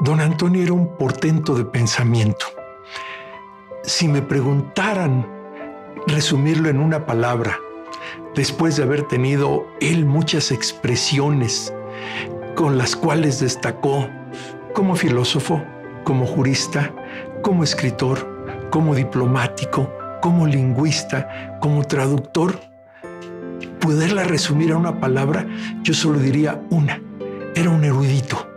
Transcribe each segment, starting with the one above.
Don Antonio era un portento de pensamiento. Si me preguntaran resumirlo en una palabra, después de haber tenido él muchas expresiones con las cuales destacó como filósofo, como jurista, como escritor, como diplomático, como lingüista, como traductor, poderla resumir a una palabra, yo solo diría una: era un erudito.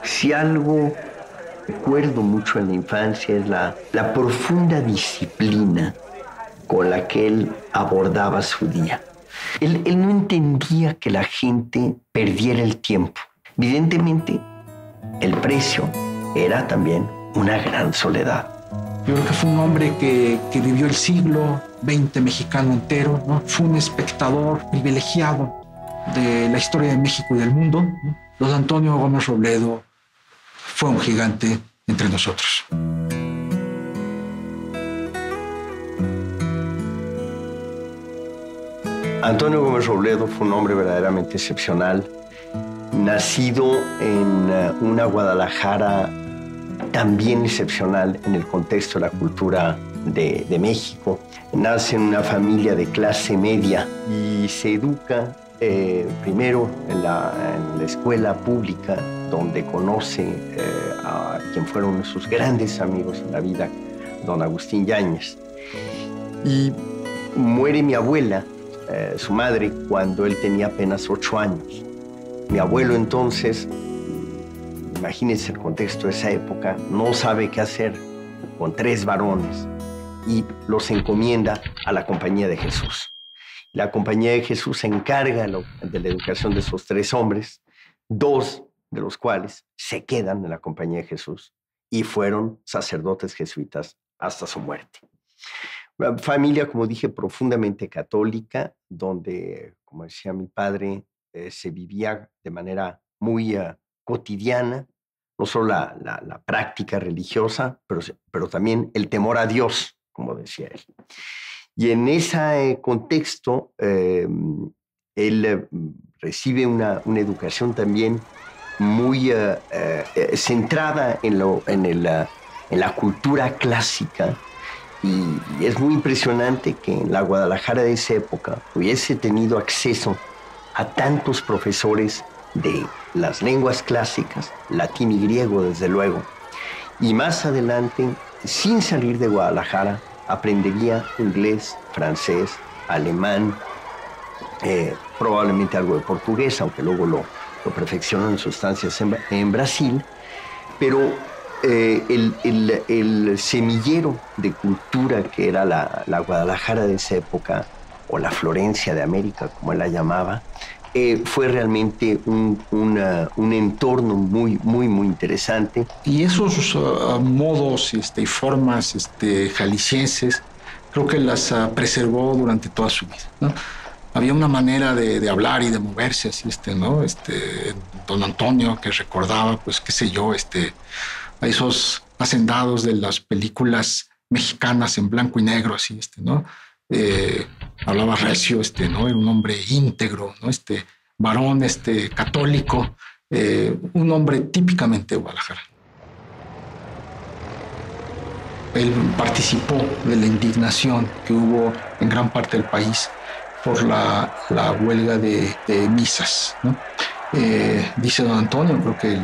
Si algo recuerdo mucho en la infancia es la profunda disciplina con la que él abordaba su día. Él no entendía que la gente perdiera el tiempo. Evidentemente, el precio era también una gran soledad. Yo creo que fue un hombre que vivió el siglo XX mexicano entero, ¿no? Fue un espectador privilegiado de la historia de México y del mundo, ¿no? Don Antonio Gómez Robledo fue un gigante entre nosotros. Antonio Gómez Robledo fue un hombre verdaderamente excepcional, nacido en una Guadalajara también excepcional en el contexto de la cultura de México. Nace en una familia de clase media y se educa primero en la escuela pública, donde conoce a quien fueron sus grandes amigos en la vida, don Agustín Yáñez. Y muere mi abuela, su madre, cuando él tenía apenas 8 años. Mi abuelo entonces, imagínense el contexto de esa época, no sabe qué hacer con 3 varones y los encomienda a la Compañía de Jesús. La Compañía de Jesús se encarga de la educación de esos 3 hombres, 2 de los cuales se quedan en la Compañía de Jesús y fueron sacerdotes jesuitas hasta su muerte. Una familia, como dije, profundamente católica, donde, como decía mi padre, se vivía de manera muy cotidiana, no solo la práctica religiosa, pero también el temor a Dios, como decía él. Y en ese contexto, él recibe una educación también muy centrada en la cultura clásica. Y es muy impresionante que en la Guadalajara de esa época hubiese tenido acceso a tantos profesores de las lenguas clásicas, latín y griego, desde luego. Y más adelante, sin salir de Guadalajara, aprendería inglés, francés, alemán, probablemente algo de portugués, aunque luego lo perfeccionó en sus estancias en Brasil. Pero el semillero de cultura que era la Guadalajara de esa época, o la Florencia de América, como él la llamaba, fue realmente un entorno muy, muy, muy interesante. Y esos modos y formas jaliscienses, creo que las preservó durante toda su vida, ¿no? Había una manera de hablar y de moverse, así, ¿no? Don Antonio, que recordaba, pues, qué sé yo, a esos hacendados de las películas mexicanas en blanco y negro, así, ¿no? Hablaba recio, ¿no? Era un hombre íntegro, ¿no? Varón, católico, un hombre típicamente de Guadalajara. Él participó de la indignación que hubo en gran parte del país por la huelga de misas, ¿no? Dice don Antonio, creo que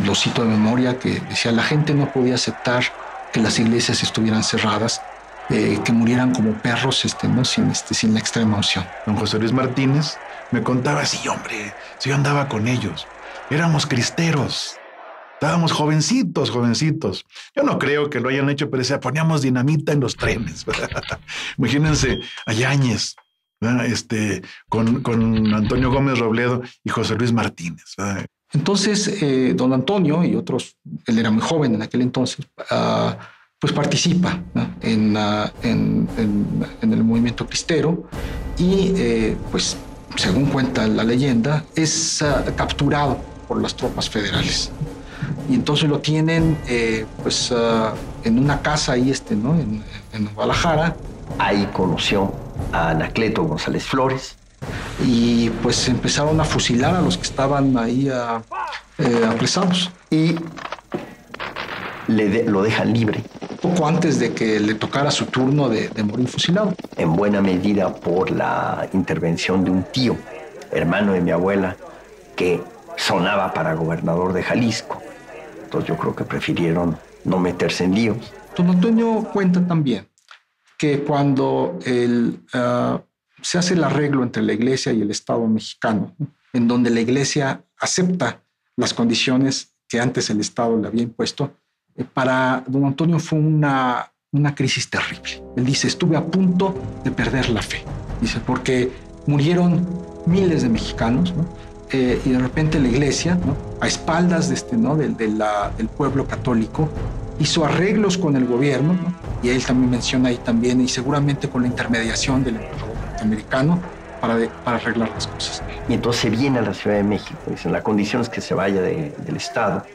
lo cito de memoria, que decía: la gente no podía aceptar que las iglesias estuvieran cerradas, que murieran como perros, ¿no? sin la extrema unción. Don José Luis Martínez me contaba: sí, hombre, sí, yo andaba con ellos, éramos cristeros, estábamos jovencitos. Yo no creo que lo hayan hecho, pero decía, poníamos dinamita en los trenes. Imagínense a Yáñez, con Antonio Gómez Robledo y José Luis Martínez. Entonces, don Antonio y otros, él era muy joven en aquel entonces, pues participa, ¿no? en el movimiento cristero y, pues, según cuenta la leyenda, es capturado por las tropas federales. Y entonces lo tienen, pues, en una casa ahí, ¿no? en Guadalajara. Ahí conoció a Anacleto González Flores. Y pues empezaron a fusilar a los que estaban ahí apresados. Y lo dejan libre. Poco antes de que le tocara su turno de morir fusilado. En buena medida por la intervención de un tío, hermano de mi abuela, que sonaba para gobernador de Jalisco. Entonces yo creo que prefirieron no meterse en líos. Don Antonio cuenta también que cuando se hace el arreglo entre la Iglesia y el Estado mexicano, ¿no?, en donde la Iglesia acepta las condiciones que antes el Estado le había impuesto, para don Antonio fue una crisis terrible. Él dice, estuve a punto de perder la fe. Dice, porque murieron miles de mexicanos, ¿no? Y de repente la Iglesia, ¿no?, a espaldas del pueblo católico, hizo arreglos con el gobierno, ¿no?, y él también menciona ahí también, y seguramente con la intermediación del emperador norteamericano, para arreglar las cosas. Y entonces se viene a la Ciudad de México. Dicen, la condición es que se vaya del Estado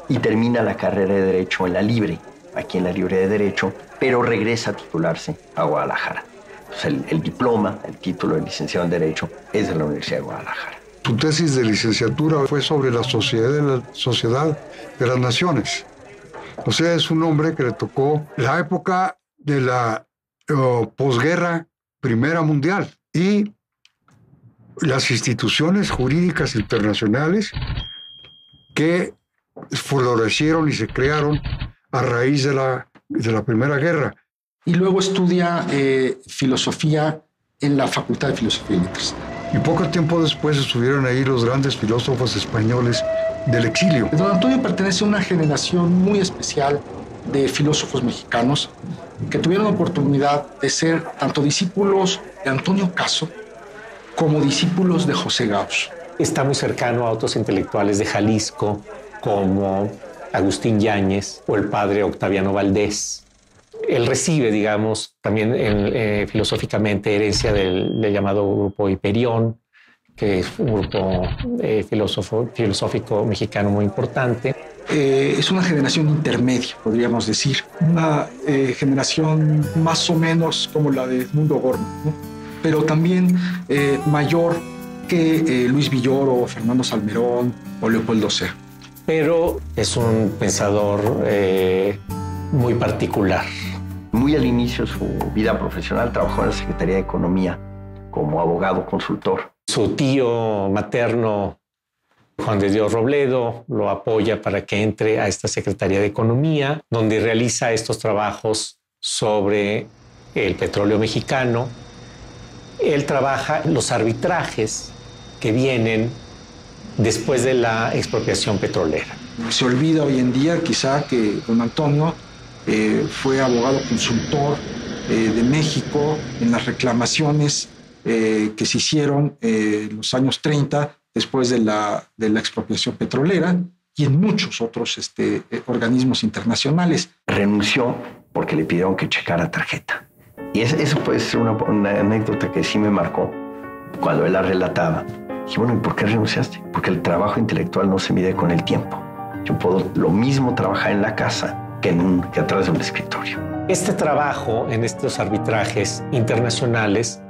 y termina la carrera de Derecho en la Libre, aquí en la Libre de Derecho, pero regresa a titularse a Guadalajara. Entonces el diploma, el título de licenciado en Derecho es de la Universidad de Guadalajara. Tu tesis de licenciatura fue sobre la sociedad de las naciones. O sea, es un hombre que le tocó la época de la posguerra Primera Mundial y las instituciones jurídicas internacionales que florecieron y se crearon a raíz de la Primera Guerra. Y luego estudia filosofía en la Facultad de Filosofía y Letras. Y poco tiempo después estuvieron ahí los grandes filósofos españoles del exilio. Don Antonio pertenece a una generación muy especial de filósofos mexicanos que tuvieron la oportunidad de ser tanto discípulos de Antonio Caso como discípulos de José Gauss. Está muy cercano a otros intelectuales de Jalisco como Agustín Yáñez o el padre Octaviano Valdés. Él recibe, digamos, también filosóficamente herencia del llamado grupo Hiperión, que es un grupo filosófico mexicano muy importante. Es una generación intermedia, podríamos decir. Una generación más o menos como la de Edmundo Gorman, ¿no?, pero también mayor que Luis Villoro, Fernando Salmerón o Leopoldo Sea. Pero es un pensador muy particular. Muy al inicio de su vida profesional trabajó en la Secretaría de Economía como abogado consultor. Su tío materno, Juan de Dios Robledo, lo apoya para que entre a esta Secretaría de Economía, donde realiza estos trabajos sobre el petróleo mexicano. Él trabaja los arbitrajes que vienen después de la expropiación petrolera. Se olvida hoy en día quizá que don Antonio fue abogado consultor de México en las reclamaciones que se hicieron en los años 30 después de la expropiación petrolera y en muchos otros organismos internacionales. Renunció porque le pidieron que checara tarjeta. Y eso puede ser una anécdota que sí me marcó cuando él la relataba. Dije, bueno, ¿y por qué renunciaste? Porque el trabajo intelectual no se mide con el tiempo. Yo puedo lo mismo trabajar en la casa que atrás de un escritorio. Este trabajo en estos arbitrajes internacionales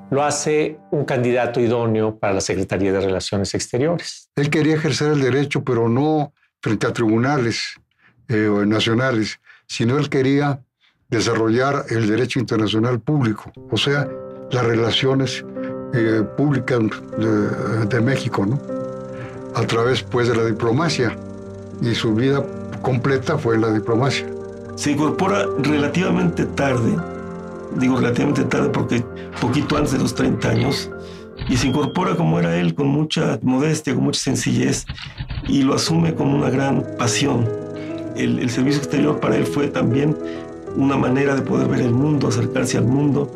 lo hace un candidato idóneo para la Secretaría de Relaciones Exteriores. Él quería ejercer el derecho, pero no frente a tribunales nacionales, sino él quería desarrollar el derecho internacional público, o sea, las relaciones públicas de México, ¿no?, a través pues de la diplomacia, y su vida completa fue en la diplomacia. Se incorpora relativamente tarde, digo relativamente tarde porque poquito antes de los 30 años, y se incorpora como era él, con mucha modestia, con mucha sencillez, y lo asume con una gran pasión. El servicio exterior para él fue también una manera de poder ver el mundo, acercarse al mundo,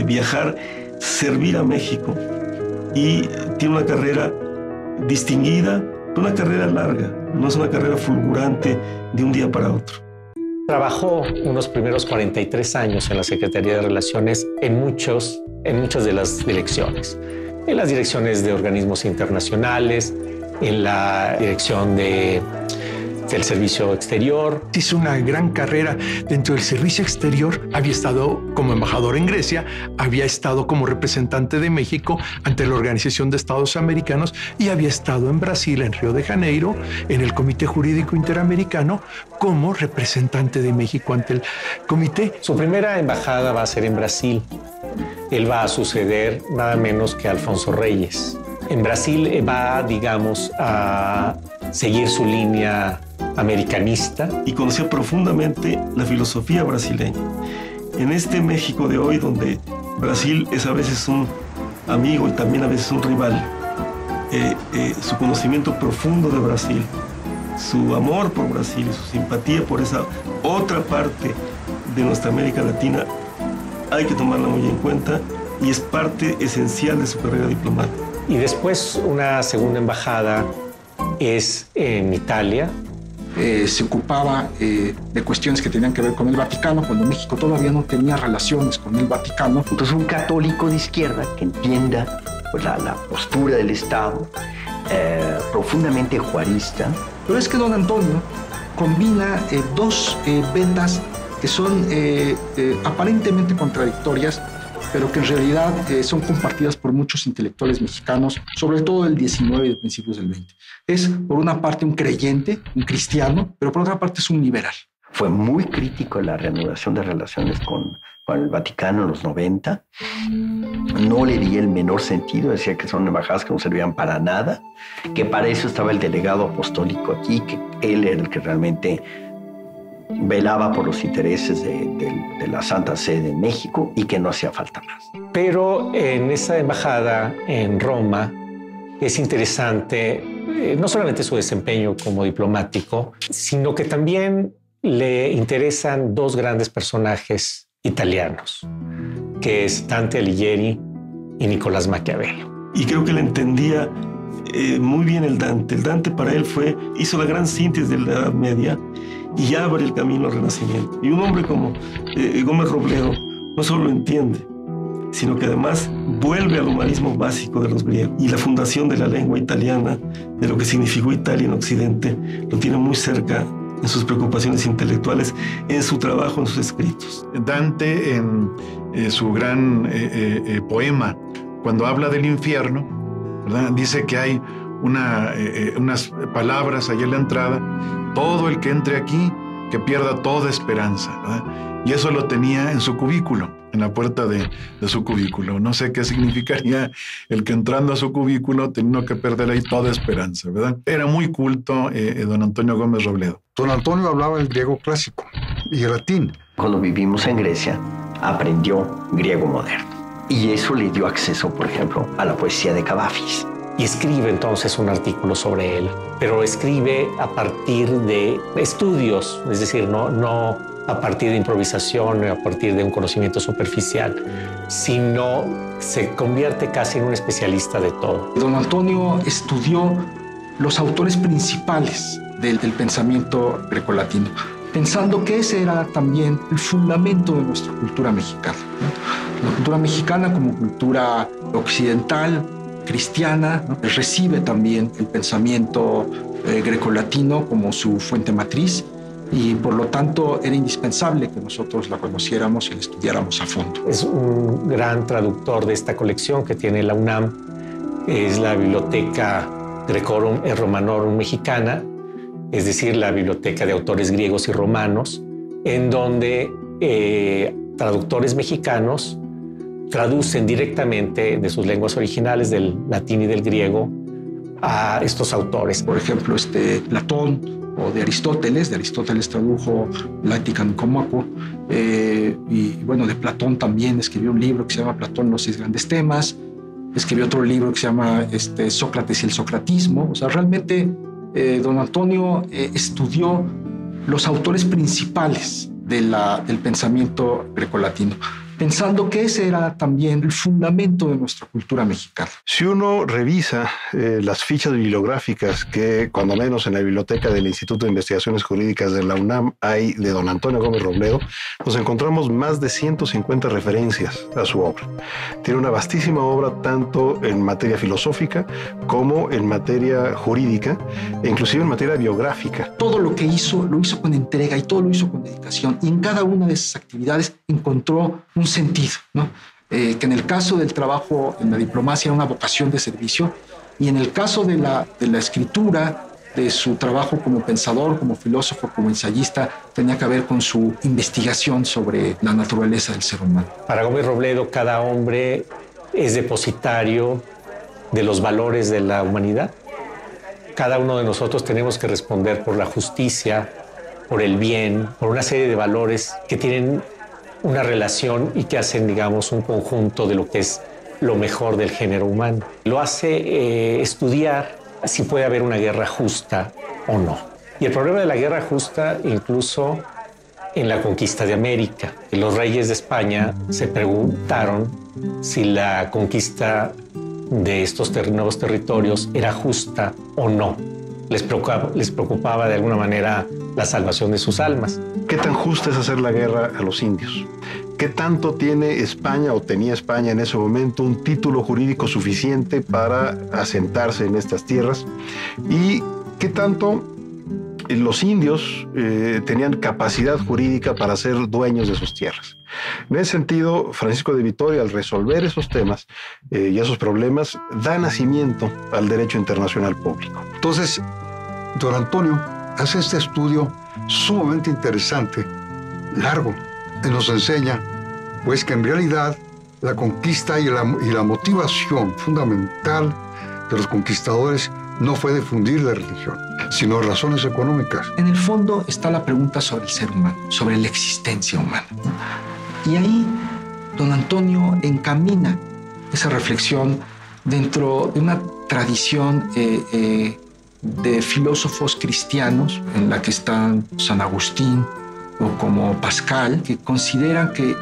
viajar, servir a México. Y tiene una carrera distinguida, una carrera larga, no es una carrera fulgurante de un día para otro. Trabajó unos primeros 43 años en la Secretaría de Relaciones en muchas de las direcciones. En las direcciones de organismos internacionales, en la dirección de el servicio exterior. Hizo una gran carrera dentro del servicio exterior. Había estado como embajador en Grecia, había estado como representante de México ante la Organización de Estados Americanos y había estado en Brasil, en Río de Janeiro, en el Comité Jurídico Interamericano como representante de México ante el comité. Su primera embajada va a ser en Brasil. Él va a suceder nada menos que Alfonso Reyes. En Brasil va, digamos, a seguir su línea americanista. Y conoció profundamente la filosofía brasileña. En este México de hoy, donde Brasil es a veces un amigo y también a veces un rival, su conocimiento profundo de Brasil, su amor por Brasil y su simpatía por esa otra parte de nuestra América Latina, hay que tomarla muy en cuenta y es parte esencial de su carrera diplomática. Y después una segunda embajada es en Italia. Se ocupaba de cuestiones que tenían que ver con el Vaticano, cuando México todavía no tenía relaciones con el Vaticano. Entonces, un católico de izquierda que entienda pues, la postura del Estado, profundamente juarista. Pero es que don Antonio combina dos vetas que son aparentemente contradictorias, pero que en realidad son compartidas por muchos intelectuales mexicanos, sobre todo del 19 y de principios del 20. Es, por una parte, un creyente, un cristiano, pero por otra parte es un liberal. Fue muy crítico en la reanudación de relaciones con el Vaticano en los 90. No le di el menor sentido, decía que son embajadas que no servían para nada, que para eso estaba el delegado apostólico aquí, que él era el que realmente velaba por los intereses de la Santa Sede en México y que no hacía falta más. Pero en esa embajada en Roma es interesante no solamente su desempeño como diplomático, sino que también le interesan dos grandes personajes italianos, que es Dante Alighieri y Nicolás Maquiavelo. Y creo que él entendía muy bien el Dante. El Dante para él hizo la gran síntesis de la Edad Media y abre el camino al Renacimiento. Y un hombre como Gómez Robledo no solo lo entiende, sino que además vuelve al humanismo básico de los griegos. Y la fundación de la lengua italiana, de lo que significó Italia en Occidente, lo tiene muy cerca en sus preocupaciones intelectuales, en su trabajo, en sus escritos. Dante, en su gran poema, cuando habla del infierno, ¿verdad?, dice que hay unas palabras allá en la entrada: todo el que entre aquí, que pierda toda esperanza, ¿verdad? Y eso lo tenía en su cubículo, en la puerta de su cubículo. No sé qué significaría el que entrando a su cubículo teniendo que perder ahí toda esperanza, ¿verdad? Era muy culto don Antonio Gómez Robledo. Don Antonio hablaba el griego clásico y el latín. Cuando vivimos en Grecia, aprendió griego moderno. Y eso le dio acceso, por ejemplo, a la poesía de Cavafis. Y escribe entonces un artículo sobre él, pero escribe a partir de estudios, es decir, no a partir de improvisación, a partir de un conocimiento superficial, sino se convierte casi en un especialista de todo. Don Antonio estudió los autores principales del pensamiento grecolatino, pensando que ese era también el fundamento de nuestra cultura mexicana, ¿no? La cultura mexicana como cultura occidental, cristiana, ¿no?, recibe también el pensamiento grecolatino como su fuente matriz, y por lo tanto era indispensable que nosotros la conociéramos y la estudiáramos a fondo. Es un gran traductor de esta colección que tiene la UNAM, es la Biblioteca Grecorum et Romanorum Mexicana, es decir, la biblioteca de autores griegos y romanos, en donde traductores mexicanos traducen directamente de sus lenguas originales, del latín y del griego, a estos autores. Por ejemplo, Platón, o de Aristóteles tradujo la Ética Nicómaco, y bueno, de Platón también escribió un libro que se llama Platón, los 6 grandes temas, escribió otro libro que se llama Sócrates y el socratismo. O sea, realmente don Antonio estudió los autores principales del pensamiento grecolatino, pensando que ese era también el fundamento de nuestra cultura mexicana. Si uno revisa las fichas bibliográficas que, cuando menos en la biblioteca del Instituto de Investigaciones Jurídicas de la UNAM, hay de don Antonio Gómez Robledo, nos encontramos más de 150 referencias a su obra. Tiene una vastísima obra tanto en materia filosófica como en materia jurídica e inclusive en materia biográfica. Todo lo que hizo, lo hizo con entrega y todo lo hizo con dedicación, y en cada una de esas actividades encontró un sentido, ¿no? Que en el caso del trabajo en la diplomacia era una vocación de servicio, y en el caso de la escritura, de su trabajo como pensador, como filósofo, como ensayista, tenía que ver con su investigación sobre la naturaleza del ser humano. Para Gómez Robledo, cada hombre es depositario de los valores de la humanidad. Cada uno de nosotros tenemos que responder por la justicia, por el bien, por una serie de valores que tienen una relación y que hacen, digamos, un conjunto de lo que es lo mejor del género humano. Lo hace estudiar si puede haber una guerra justa o no. Y el problema de la guerra justa incluso en la conquista de América. Los reyes de España se preguntaron si la conquista de estos nuevos territorios era justa o no. Les preocupaba de alguna manera la salvación de sus almas. ¿Qué tan justa es hacer la guerra a los indios? ¿Qué tanto tiene España o tenía España en ese momento un título jurídico suficiente para asentarse en estas tierras? ¿Y qué tanto los indios tenían capacidad jurídica para ser dueños de sus tierras? En ese sentido, Francisco de Vitoria, al resolver esos temas y esos problemas, da nacimiento al derecho internacional público. Entonces, don Antonio hace este estudio sumamente interesante, largo, y nos enseña pues que en realidad la conquista y la motivación fundamental de los conquistadores no fue difundir la religión, sino razones económicas. En el fondo está la pregunta sobre el ser humano, sobre la existencia humana. Y ahí don Antonio encamina esa reflexión dentro de una tradición de filósofos cristianos, en la que están San Agustín o como Pascal, que consideran que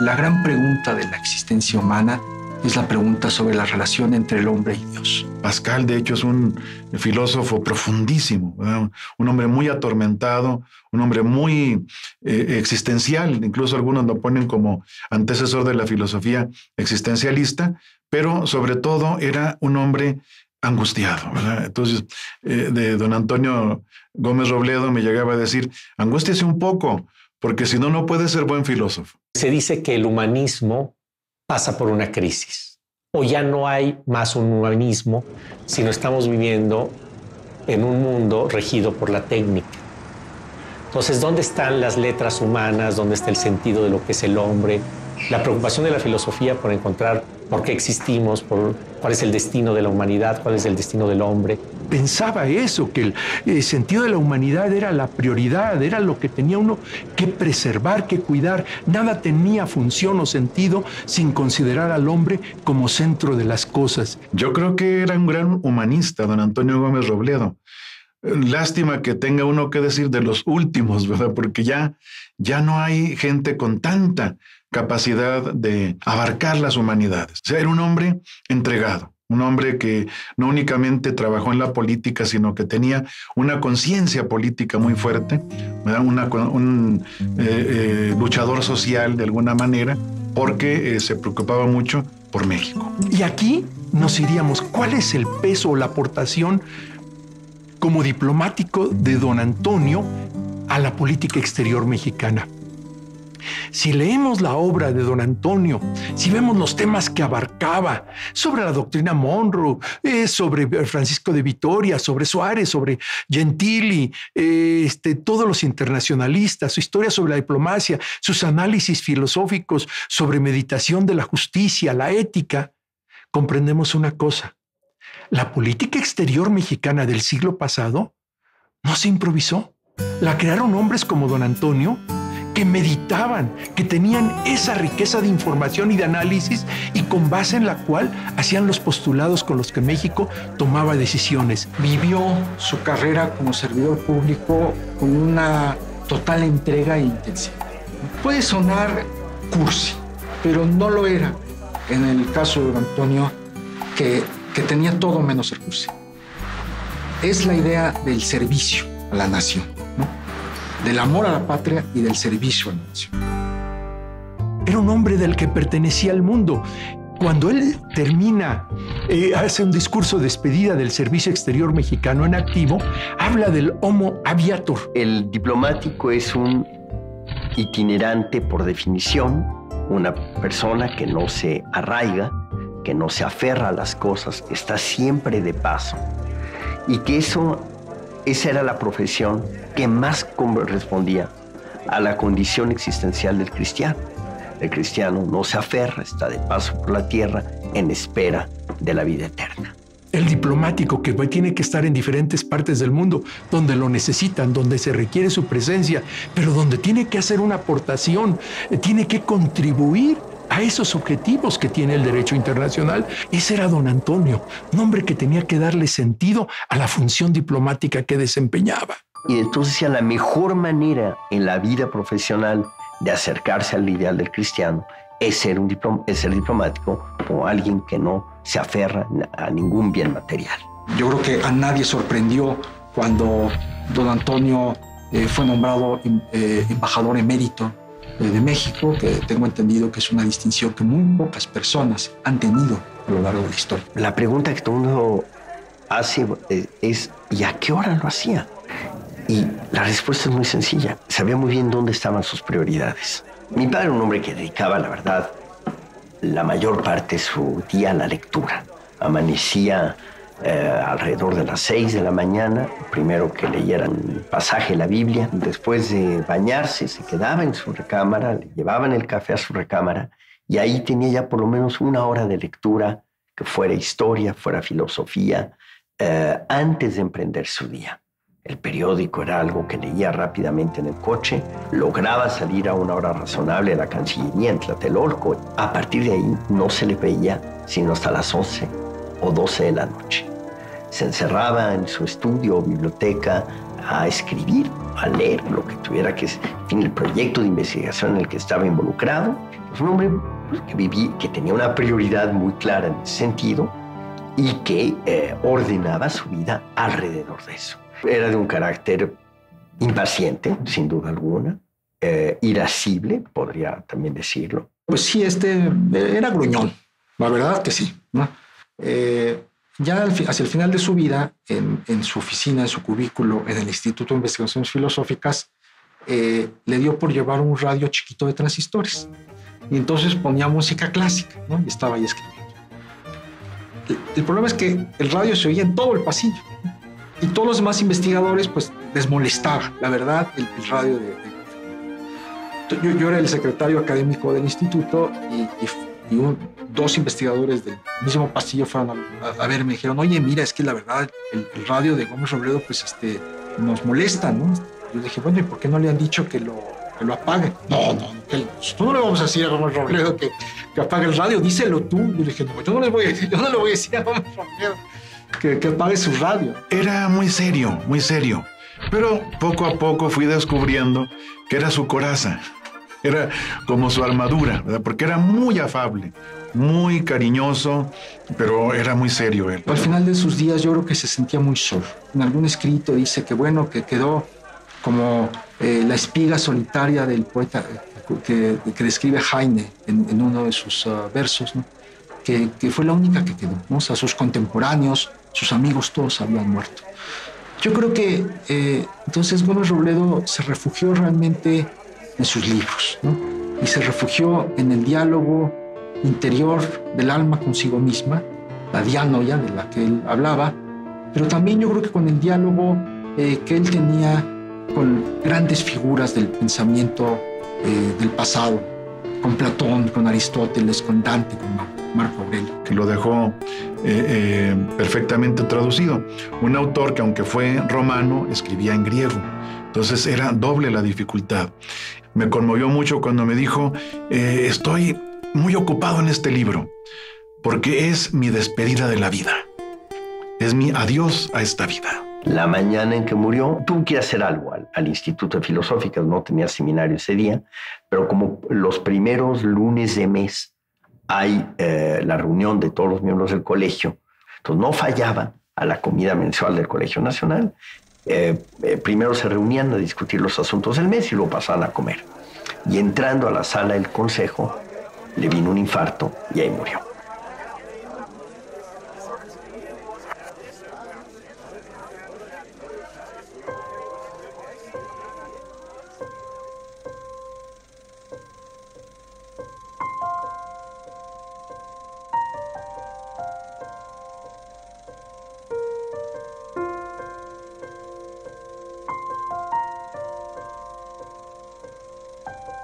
la gran pregunta de la existencia humana es la pregunta sobre la relación entre el hombre y Dios. Pascal, de hecho, es un filósofo profundísimo, ¿verdad? Un hombre muy atormentado, un hombre muy existencial. Incluso algunos lo ponen como antecesor de la filosofía existencialista, pero sobre todo era un hombre angustiado, ¿verdad? Entonces, de don Antonio Gómez Robledo me llegaba a decir, angústiese un poco, porque si no, no puede ser buen filósofo. Se dice que el humanismo pasa por una crisis. O ya no hay más un humanismo, sino estamos viviendo en un mundo regido por la técnica. Entonces, ¿dónde están las letras humanas? ¿Dónde está el sentido de lo que es el hombre? La preocupación de la filosofía por encontrar por qué existimos, cuál es el destino de la humanidad, cuál es el destino del hombre. Pensaba eso, que el sentido de la humanidad era la prioridad, era lo que tenía uno que preservar, que cuidar. Nada tenía función o sentido sin considerar al hombre como centro de las cosas. Yo creo que era un gran humanista, don Antonio Gómez Robledo. Lástima que tenga uno que decir de los últimos, ¿verdad? Porque ya no hay gente con tanta capacidad de abarcar las humanidades. O sea, era un hombre entregado, un hombre que no únicamente trabajó en la política, sino que tenía una conciencia política muy fuerte, ¿verdad? Un luchador social de alguna manera, porque se preocupaba mucho por México. Y aquí nos iríamos, ¿cuál es el peso o la aportación como diplomático de don Antonio a la política exterior mexicana? Si leemos la obra de don Antonio, si vemos los temas que abarcaba sobre la doctrina Monroe, sobre Francisco de Vitoria, sobre Suárez, sobre Gentili, todos los internacionalistas, su historia sobre la diplomacia, sus análisis filosóficos sobre meditación de la justicia, la ética, comprendemos una cosa. La política exterior mexicana del siglo pasado no se improvisó. La crearon hombres como don Antonio, que meditaban, que tenían esa riqueza de información y de análisis y con base en la cual hacían los postulados con los que México tomaba decisiones. Vivió su carrera como servidor público con una total entrega e intensidad. Puede sonar cursi, pero no lo era en el caso de Antonio, que tenía todo menos el cursi. Es la idea del servicio a la nación, ¿no? Del amor a la patria y del servicio a la nación. Era un hombre del que pertenecía al mundo. Cuando él termina, hace un discurso de despedida del Servicio Exterior Mexicano en activo, habla del Homo Aviator. El diplomático es un itinerante por definición, una persona que no se arraiga, que no se aferra a las cosas, que está siempre de paso. Y que esa era la profesión que más correspondía a la condición existencial del cristiano. El cristiano no se aferra, está de paso por la tierra en espera de la vida eterna. El diplomático que tiene que estar en diferentes partes del mundo, donde lo necesitan, donde se requiere su presencia, pero donde tiene que hacer una aportación, tiene que contribuir a esos objetivos que tiene el derecho internacional. Ese era don Antonio, un hombre que tenía que darle sentido a la función diplomática que desempeñaba. Y entonces la mejor manera en la vida profesional de acercarse al ideal del cristiano es ser diplomático o alguien que no se aferra a ningún bien material. Yo creo que a nadie sorprendió cuando don Antonio fue nombrado embajador emérito de México, que tengo entendido que es una distinción que muy pocas personas han tenido a lo largo de la historia. La pregunta que todo el mundo hace es ¿y a qué hora lo hacía? Y la respuesta es muy sencilla. Sabía muy bien dónde estaban sus prioridades. Mi padre era un hombre que dedicaba, la verdad, la mayor parte de su día a la lectura. Amanecía alrededor de las 6 de la mañana, primero que leyeran un pasaje de la Biblia. Después de bañarse, se quedaba en su recámara, le llevaban el café a su recámara y ahí tenía ya por lo menos 1 hora de lectura, que fuera historia, fuera filosofía, antes de emprender su día. El periódico era algo que leía rápidamente en el coche, lograba salir a 1 hora razonable a la Cancillería en Tlatelolco. A partir de ahí no se le veía sino hasta las 11 o 12 de la noche. Se encerraba en su estudio o biblioteca a escribir, a leer lo que tuviera que, en fin, el proyecto de investigación en el que estaba involucrado. Es un hombre que tenía una prioridad muy clara en ese sentido y que ordenaba su vida alrededor de eso. Era de un carácter impaciente, sin duda alguna, irascible, podría también decirlo. Pues sí, era gruñón, la verdad que sí, ¿no? Ya hacia el final de su vida, en su oficina, en su cubículo, en el Instituto de Investigaciones Filosóficas, le dio por llevar un radio chiquito de transistores. Y entonces ponía música clásica, ¿no? Y estaba ahí escribiendo. El problema es que el radio se oía en todo el pasillo, ¿no? Y todos los demás investigadores, pues, les molestaba, la verdad, el radio yo era el secretario académico del instituto y 2 investigadores del mismo pasillo fueron a verme y me dijeron, oye, mira, es que la verdad, el radio de Gómez Robledo, pues, nos molesta, ¿no? Yo dije, bueno, ¿y por qué no le han dicho que lo apague? No, tú no le vamos a decir a Gómez Robledo que apague el radio, díselo tú. Yo le dije, no, yo no le voy a decir a Gómez Robledo que apague su radio. Era muy serio, pero poco a poco fui descubriendo que era su coraza, era como su armadura, ¿verdad? Porque era muy afable, muy cariñoso, pero era muy serio él. Al final de sus días yo creo que se sentía muy solo. En algún escrito dice que bueno, que quedó como la espiga solitaria del poeta que describe Heine en uno de sus versos, ¿no? Que fue la única que quedó, ¿no? O sea, sus contemporáneos, sus amigos, todos habían muerto. Yo creo que entonces Gómez Robledo se refugió realmente en sus libros, ¿no? Y se refugió en el diálogo interior del alma consigo misma, la dianoia de la que él hablaba, pero también yo creo que con el diálogo que él tenía con grandes figuras del pensamiento del pasado, con Platón, con Aristóteles, con Dante, con Marco Aurelio. Que lo dejó perfectamente traducido. Un autor que, aunque fue romano, escribía en griego. Entonces era doble la dificultad. Me conmovió mucho cuando me dijo, estoy muy ocupado en este libro, porque es mi despedida de la vida. Es mi adiós a esta vida. La mañana en que murió, tuvo que ir a hacer algo al Instituto de Filosóficas, no tenía seminario ese día, pero como los primeros lunes de mes hay la reunión de todos los miembros del colegio, entonces no fallaba a la comida mensual del Colegio Nacional. Primero se reunían a discutir los asuntos del mes y luego pasaban a comer. Y entrando a la sala del consejo, le vino un infarto y ahí murió.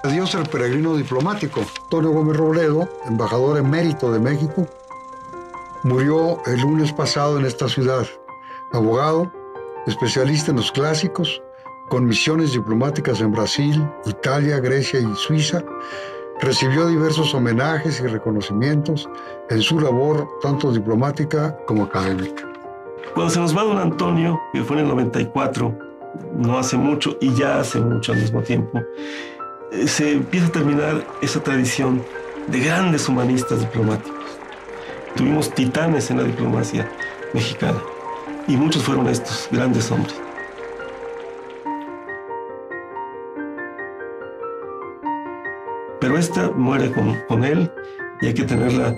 Adiós el peregrino diplomático. Antonio Gómez Robledo, embajador emérito de México, murió el lunes pasado en esta ciudad. Abogado, especialista en los clásicos, con misiones diplomáticas en Brasil, Italia, Grecia y Suiza, recibió diversos homenajes y reconocimientos en su labor tanto diplomática como académica. Cuando se nos va don Antonio, que fue en el 94, no hace mucho y ya hace mucho al mismo tiempo, se empieza a terminar esa tradición de grandes humanistas diplomáticos. Tuvimos titanes en la diplomacia mexicana y muchos fueron estos grandes hombres. Pero esta muere con él y hay que tenerla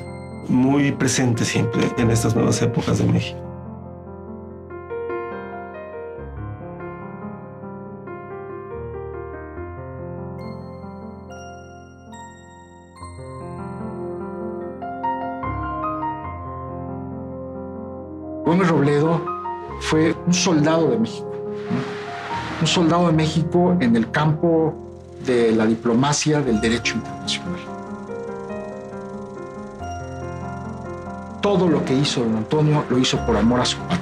muy presente siempre en estas nuevas épocas de México. Gómez Robledo fue un soldado de México, ¿no? Un soldado de México en el campo de la diplomacia del derecho internacional. Todo lo que hizo don Antonio lo hizo por amor a su patria.